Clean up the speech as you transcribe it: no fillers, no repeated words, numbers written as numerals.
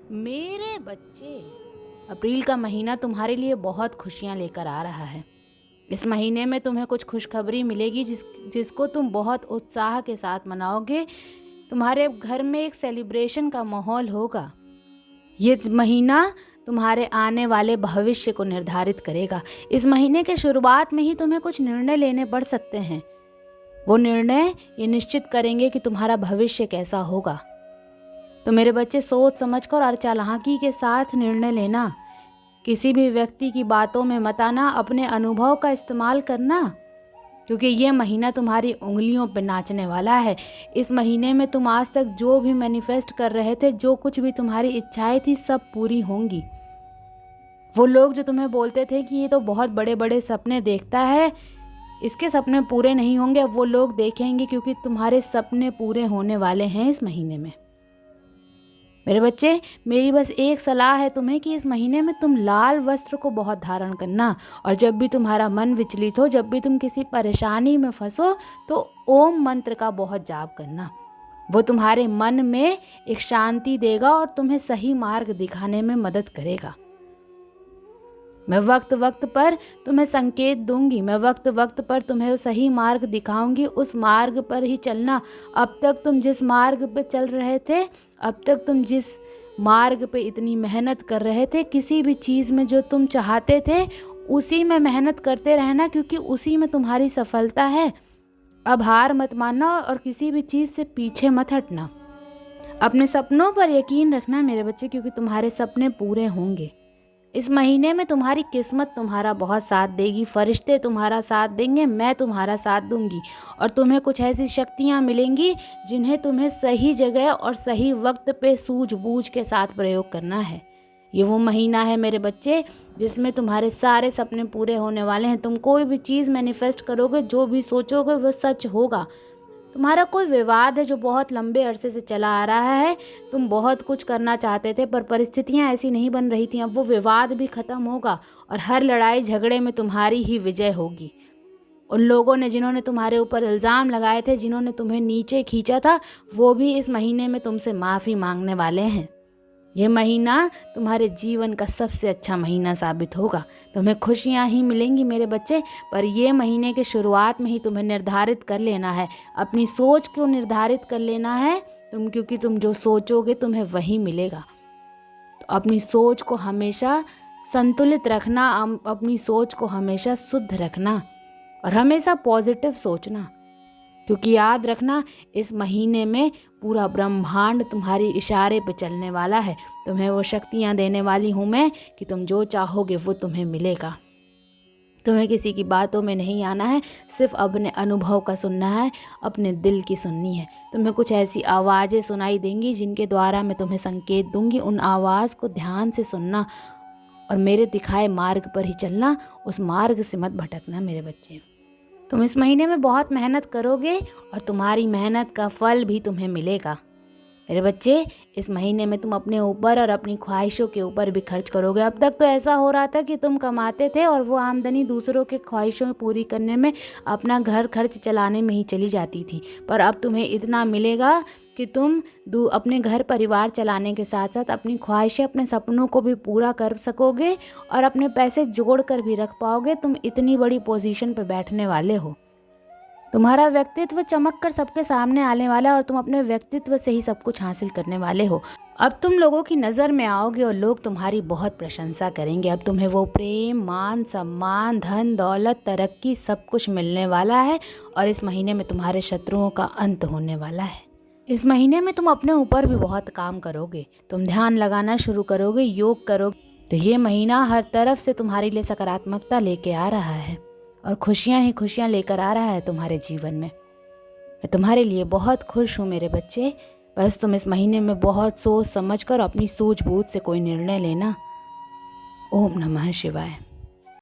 मेरे बच्चे, अप्रैल का महीना तुम्हारे लिए बहुत खुशियां लेकर आ रहा है। इस महीने में तुम्हें कुछ खुशखबरी मिलेगी जिसको तुम बहुत उत्साह के साथ मनाओगे। तुम्हारे घर में एक सेलिब्रेशन का माहौल होगा। ये महीना तुम्हारे आने वाले भविष्य को निर्धारित करेगा। इस महीने के शुरुआत में ही तुम्हें कुछ निर्णय लेने पड़ सकते हैं। वो निर्णय ये निश्चित करेंगे कि तुम्हारा भविष्य कैसा होगा। तो मेरे बच्चे, सोच समझकर और चालाकी के साथ निर्णय लेना। किसी भी व्यक्ति की बातों में मत आना, अपने अनुभव का इस्तेमाल करना, क्योंकि ये महीना तुम्हारी उंगलियों पे नाचने वाला है। इस महीने में तुम आज तक जो भी मैनिफेस्ट कर रहे थे, जो कुछ भी तुम्हारी इच्छाएं थी, सब पूरी होंगी। वो लोग जो तुम्हें बोलते थे कि ये तो बहुत बड़े बड़े सपने देखता है, इसके सपने पूरे नहीं होंगे, वो लोग देखेंगे, क्योंकि तुम्हारे सपने पूरे होने वाले हैं इस महीने में। मेरे बच्चे, मेरी बस एक सलाह है तुम्हें कि इस महीने में तुम लाल वस्त्र को बहुत धारण करना, और जब भी तुम्हारा मन विचलित हो, जब भी तुम किसी परेशानी में फंसो, तो ओम मंत्र का बहुत जाप करना। वो तुम्हारे मन में एक शांति देगा और तुम्हें सही मार्ग दिखाने में मदद करेगा। मैं वक्त वक्त पर तुम्हें संकेत दूंगी, मैं वक्त वक्त पर तुम्हें सही मार्ग दिखाऊंगी। उस मार्ग पर ही चलना। अब तक तुम जिस मार्ग पे चल रहे थे, अब तक तुम जिस मार्ग पे इतनी मेहनत कर रहे थे, किसी भी चीज़ में जो तुम चाहते थे उसी में मेहनत करते रहना, क्योंकि उसी में तुम्हारी सफलता है। अब हार मत मानना और किसी भी चीज़ से पीछे मत हटना। अपने सपनों पर यकीन रखना मेरे बच्चे, क्योंकि तुम्हारे सपने पूरे होंगे। इस महीने में तुम्हारी किस्मत तुम्हारा बहुत साथ देगी, फरिश्ते तुम्हारा साथ देंगे, मैं तुम्हारा साथ दूंगी, और तुम्हें कुछ ऐसी शक्तियां मिलेंगी जिन्हें तुम्हें सही जगह और सही वक्त पे सूझबूझ के साथ प्रयोग करना है। ये वो महीना है मेरे बच्चे जिसमें तुम्हारे सारे सपने पूरे होने वाले हैं। तुम कोई भी चीज़ मैनिफेस्ट करोगे, जो भी सोचोगे वो सच होगा। तुम्हारा कोई विवाद है जो बहुत लंबे अरसे से चला आ रहा है, तुम बहुत कुछ करना चाहते थे पर परिस्थितियां ऐसी नहीं बन रही थी, अब वो विवाद भी खत्म होगा और हर लड़ाई झगड़े में तुम्हारी ही विजय होगी। उन लोगों ने जिन्होंने तुम्हारे ऊपर इल्ज़ाम लगाए थे, जिन्होंने तुम्हें नीचे खींचा था, वो भी इस महीने में तुमसे माफ़ी मांगने वाले हैं। ये महीना तुम्हारे जीवन का सबसे अच्छा महीना साबित होगा। तुम्हें खुशियाँ ही मिलेंगी मेरे बच्चे, पर ये महीने के शुरुआत में ही तुम्हें निर्धारित कर लेना है, अपनी सोच को निर्धारित कर लेना है क्योंकि तुम जो सोचोगे तुम्हें वही मिलेगा। तो अपनी सोच को हमेशा संतुलित रखना, अपनी सोच को हमेशा शुद्ध रखना और हमेशा पॉजिटिव सोचना, क्योंकि याद रखना इस महीने में पूरा ब्रह्मांड तुम्हारी इशारे पे चलने वाला है। तुम्हें वो शक्तियाँ देने वाली हूँ मैं कि तुम जो चाहोगे वो तुम्हें मिलेगा। तुम्हें किसी की बातों में नहीं आना है, सिर्फ अपने अनुभव का सुनना है, अपने दिल की सुननी है। तुम्हें कुछ ऐसी आवाज़ें सुनाई देंगी जिनके द्वारा मैं तुम्हें संकेत दूंगी। उन आवाज़ को ध्यान से सुनना और मेरे दिखाए मार्ग पर ही चलना, उस मार्ग से मत भटकना मेरे बच्चे। तुम इस महीने में बहुत मेहनत करोगे और तुम्हारी मेहनत का फल भी तुम्हें मिलेगा। मेरे बच्चे, इस महीने में तुम अपने ऊपर और अपनी ख्वाहिशों के ऊपर भी खर्च करोगे। अब तक तो ऐसा हो रहा था कि तुम कमाते थे और वो आमदनी दूसरों के ख्वाहिशों पूरी करने में, अपना घर खर्च चलाने में ही चली जाती थी, पर अब तुम्हें इतना मिलेगा कि तुम अपने घर परिवार चलाने के साथ साथ अपनी ख्वाहिशें, अपने सपनों को भी पूरा कर सकोगे और अपने पैसे जोड़ कर भी रख पाओगे। तुम इतनी बड़ी पोजीशन पर बैठने वाले हो। तुम्हारा व्यक्तित्व चमक कर सबके सामने आने वाला है और तुम अपने व्यक्तित्व से ही सब कुछ हासिल करने वाले हो। अब तुम लोगों की नज़र में आओगे और लोग तुम्हारी बहुत प्रशंसा करेंगे। अब तुम्हें वो प्रेम, मान, सम्मान, धन, दौलत, तरक्की सब कुछ मिलने वाला है और इस महीने में तुम्हारे शत्रुओं का अंत होने वाला है। इस महीने में तुम अपने ऊपर भी बहुत काम करोगे। तुम ध्यान लगाना शुरू करोगे, योग करोगे, तो ये महीना हर तरफ से तुम्हारे लिए सकारात्मकता लेके आ रहा है और खुशियाँ ही खुशियाँ लेकर आ रहा है तुम्हारे जीवन में। मैं तुम्हारे लिए बहुत खुश हूँ मेरे बच्चे। बस तुम इस महीने में बहुत सोच समझ कर अपनी सूझबूझ से कोई निर्णय लेना। ओम नमः शिवाय।